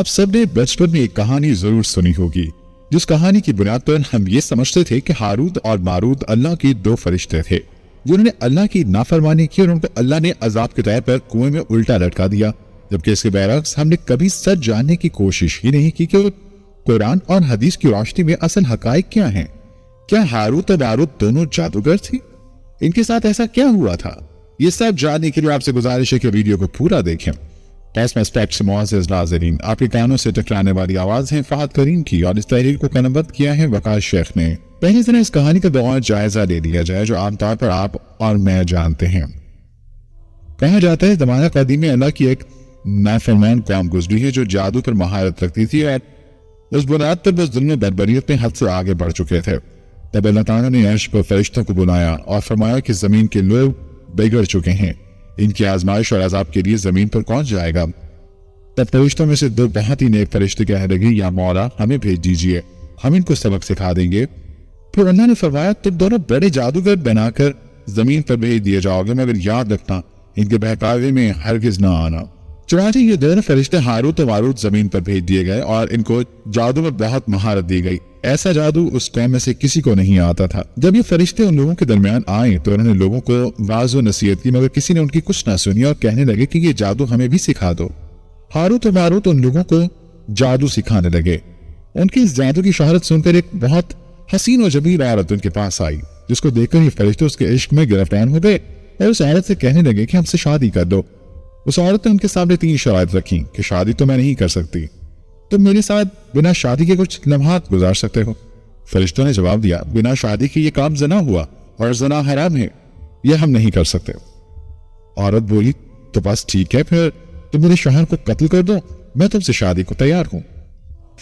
آپ سب نے بچپن میں ایک کہانی ضرور سنی ہوگی، جس کہانی کی بنیاد پر ہم یہ سمجھتے تھے کہ ہاروت اور ماروت اللہ کے دو فرشتے تھے جنہوں نے اللہ کی نافرمانی کی اور ان کو اللہ نے عذاب کے طور پر کنویں میں الٹا لٹکا دیا، جبکہ اس کے برعکس ہم نے کبھی سچ جاننے کی کوشش ہی نہیں کی کہ قرآن اور حدیث کی روشنی میں اصل حقائق کیا ہیں۔ کیا ہاروت اور ماروت دونوں جادوگر تھے؟ ان کے ساتھ ایسا کیا ہوا تھا؟ یہ سب جاننے کے لیے آپ سے گزارش ہے کہ ویڈیو کو پورا دیکھیں۔ معزز ناظرین، آپ کے کانوں سے ٹکرانے والی آواز ہے فہد کریم کی اور اس تحریر کو قلمبند کیا ہے وقاص شیخ نے۔ پہلے ذرا اس کہانی کا بغور جائزہ لے لیا جائے جو عام طور پر آپ اور میں جانتے ہیں۔ کہا جاتا ہے زمانہ قدیم میں اللہ کی ایک نافرمان قوم گزری ہے جو جادو پر مہارت رکھتی تھی اور اس بنیاد پر وہ ظلم و بربریت میں حد سے آگے بڑھ چکے تھے۔ تب اللہ تعالیٰ نے عرش پر فرشتوں کو بلایا اور فرمایا کہ زمین کے لوگ بگڑ چکے ہیں، ان کی آزمائش اور عذاب کے لیے زمین پر کون جائے گا؟ تب فرشتوں میں سے دو بہت ہی نیک فرشتے کہنے لگے، یا مولا ہمیں بھیج دیجئے، ہم ان کو سبق سکھا دیں گے۔ پھر اللہ نے فرمایا تم دونوں بڑے جادوگر بنا کر زمین پر بھیج دیے جاؤ گے، مگر یاد رکھنا ان کے بہکاوے میں ہرگز نہ آنا۔ چنانچہ یہ دونوں فرشتے ہاروت و ماروت زمین پر بھیج دیے گئے اور ان کو جادو میں بہت مہارت دی گئی۔ ایسا جادو اس ٹائم میں سے کسی کو نہیں آتا تھا۔ جب یہ فرشتے ان لوگوں کے درمیان آئے تو انہوں نے لوگوں کو واضح و نصیحت کی، مگر کسی نے ان کی کچھ نہ سنی اور کہنے لگے کہ یہ جادو ہمیں بھی سکھا دو۔ ہاروت و ماروت ان لوگوں کو جادو سکھانے لگے۔ ان کی اس جادو کی شہرت سن کر ایک بہت حسین و جمیل عورت ان کے پاس آئی، جس کو دیکھ کر یہ فرشتے اس کے عشق میں گرفتار ہو گئے اور اس عورت سے کہنے لگے کہ ہم سے شادی کر دو۔ اس عورت نے ان کے سامنے 3 شرائط رکھی کہ شادی تو میں نہیں کر سکتی، تم میرے ساتھ بنا شادی کے کچھ لمحات گزار سکتے ہو۔ فرشتوں نے جواب دیا، بنا شادی کے یہ کام زنا ہوا اور زنا حرام ہے، یہ ہم نہیں کر سکتے۔ عورت بولی، تو بس ٹھیک ہے، پھر تم میرے شوہر کو قتل کر دو، میں تم سے شادی کو تیار ہوں۔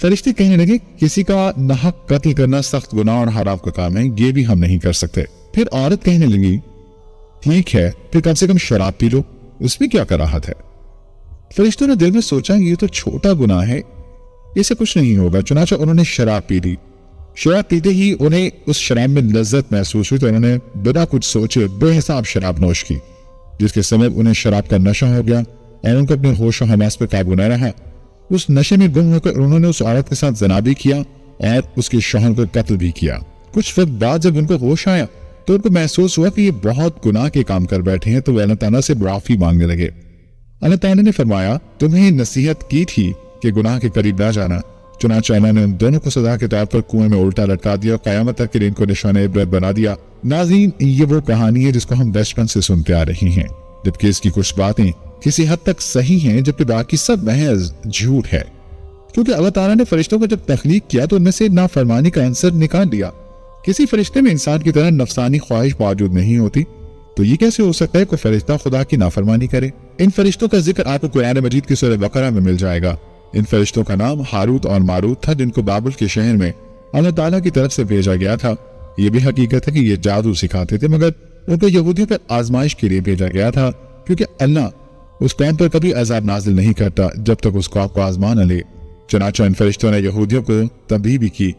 فرشتے کہنے لگے، کسی کا ناحق قتل کرنا سخت گناہ اور حرام کا کام ہے، یہ بھی ہم نہیں کر سکتے۔ پھر عورت کہنے لگی، ٹھیک ہے، پھر کم سے کم شراب پی لو، اس میں کیا کراہت ہے؟ فرشتوں نے دل میں سوچا یہ تو چھوٹا گناہ ہے، اسے کچھ نہیں ہوگا۔ چنانچہ انہوں نے شراب پی لی۔ شراب پیتے ہی انہیں اس شراب میں لذت محسوس ہوئی تو انہوں نے بنا کچھ سوچے بے حساب شراب نوش کی، جس کے سبب انہیں شراب کا نشہ ہو گیا اور ان کو اپنے ہوش و حواس پر قابو نہ رہا۔ اس نشے میں گم ہو کر انہوں نے اس عورت کے ساتھ زنا بھی کیا اور اس کے شوہر کو قتل بھی کیا۔ کچھ وقت بعد جب ان کو ہوش آیا تو ان کو محسوس ہوا کہ یہ بہت گناہ کے کام کر بیٹھے ہیں، تو وہ اللہ تعالیٰ سے معافی مانگنے لگے۔ اللہ تعالیٰ نے فرمایا، تمہیں نصیحت کی تھی کہ گناہ کے قریب نہ جانا۔ چنانچہ اللہ نے ان دونوں کو سزا کے طور پر کنویں میں الٹا لٹکا دیا اور قیامت تک کے لیے ان کو نشان عبرت بنا دیا۔ ناظرین، یہ وہ کہانی ہے جس کو ہم بچپن سے سنتے آ رہے ہیں، جبکہ اس کی کچھ باتیں کسی حد تک صحیح ہیں جبکہ باقی سب محض جھوٹ ہے، کیونکہ اللہ تعالیٰ نے فرشتوں کو جب تخلیق کیا تو ان میں سے نافرمانی کا عنصر نکال دیا۔ کسی فرشتے میں انسان کی طرح نفسانی خواہش موجود نہیں ہوتی، تو یہ کیسے ہو سکتا ہے کوئی فرشتہ خدا کی نافرمانی کرے؟ ان فرشتوں کا ذکر آپ کو قرآن مجید کی سورہ بقرہ میں مل جائے گا۔ ان فرشتوں کا نام ہاروت اور ماروت تھا، جن کو بابل کے شہر میں اللہ تعالیٰ کی طرف سے بھیجا گیا تھا۔ یہ بھی حقیقت ہے کہ یہ جادو سکھاتے تھے، مگر ان کو یہودیوں پر آزمائش کے لیے بھیجا گیا تھا، کیونکہ اللہ اس ٹائم پر کبھی عذاب نازل نہیں کرتا جب تک اس کو آپ کو آزما نہ لے۔ چنانچہ ان فرشتوں نے یہودیوں کو تنبیہ بھی کی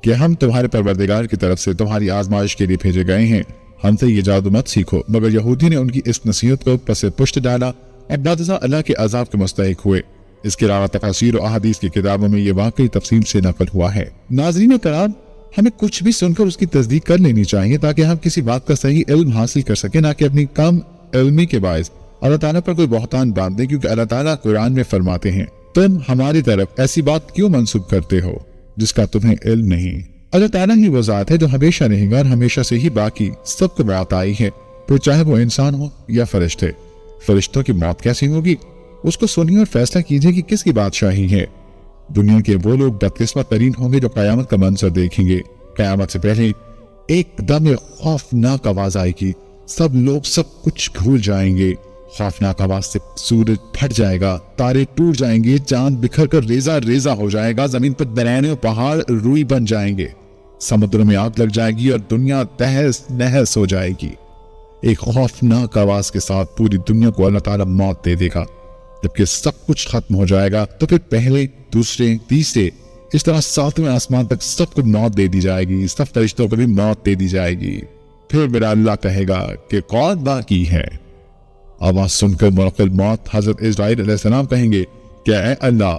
کہ ہم تمہارے پروردگار کی طرف سے تمہاری آزمائش کے لیے بھیجے گئے ہیں، ہم سے یہ جادو مت سیکھو۔ مگر یہودی نے ان کی اس نصیحت کو پس پشت ڈالا اور بعد اللہ کے عذاب کے مستحق ہوئے۔ اس کے علاوہ تفاسیر و احادیث کی کتابوں میں یہ واقعی تفصیل سے نقل ہوا ہے۔ ناظرین کرام، ہمیں کچھ بھی سن کر اس کی تصدیق کر لینی چاہیے تاکہ ہم کسی بات کا صحیح علم حاصل کر سکیں، نہ کہ اپنی کم علمی کے باعث اللہ تعالیٰ پر کوئی بہتان باندھ دیں، کیونکہ اللہ تعالیٰ قرآن میں فرماتے ہیں، تم ہماری طرف ایسی بات کیوں منسوب کرتے ہو جس کا تمہیں علم نہیں؟ اللہ تعالیٰ ہی وہ ذات ہے جو ہمیشہ رہے گا اور ہمیشہ سے ہی باقی سب کو عطائی ہے، پھر چاہے وہ انسان ہو یا فرشتے۔ فرشتوں کی موت کیسی ہوگی، اس کو سنیے اور فیصلہ کیجیے کہ کس کی بادشاہی ہے۔ دنیا کے وہ لوگ بدقسمت ترین ہوں گے جو قیامت کا منظر دیکھیں گے۔ قیامت سے پہلے ایک دم خوفناک آواز آئے گی، سب لوگ سب کچھ بھول جائیں گے۔ خوفناک آواز سے سورج پھٹ جائے گا، تارے ٹوٹ جائیں گے، چاند بکھر کر ریزہ ریزہ ہو جائے گا، زمین پر دریا و پہاڑ روئی بن جائیں گے، سمندر میں آگ لگ جائے گی اور دنیا تہس نہس ہو جائے گی۔ ایک خوفناک آواز کے ساتھ پوری دنیا کو اللہ تعالیٰ موت دے دے گا۔ جبکہ سب کچھ ختم ہو جائے گا تو پھر پہلے، دوسرے، تیسرے، اس طرح 7ویں آسمان تک سب کو موت دے دی جائے گی، سب فرشتوں کو بھی موت دے دی جائے گی۔ پھر میرا اللہ کہے گا کہ کون باقی ہے؟ آواز سن کر ملک الموت حضرت اسرائیل علیہ السلام کہیں گے کہ اے اللہ،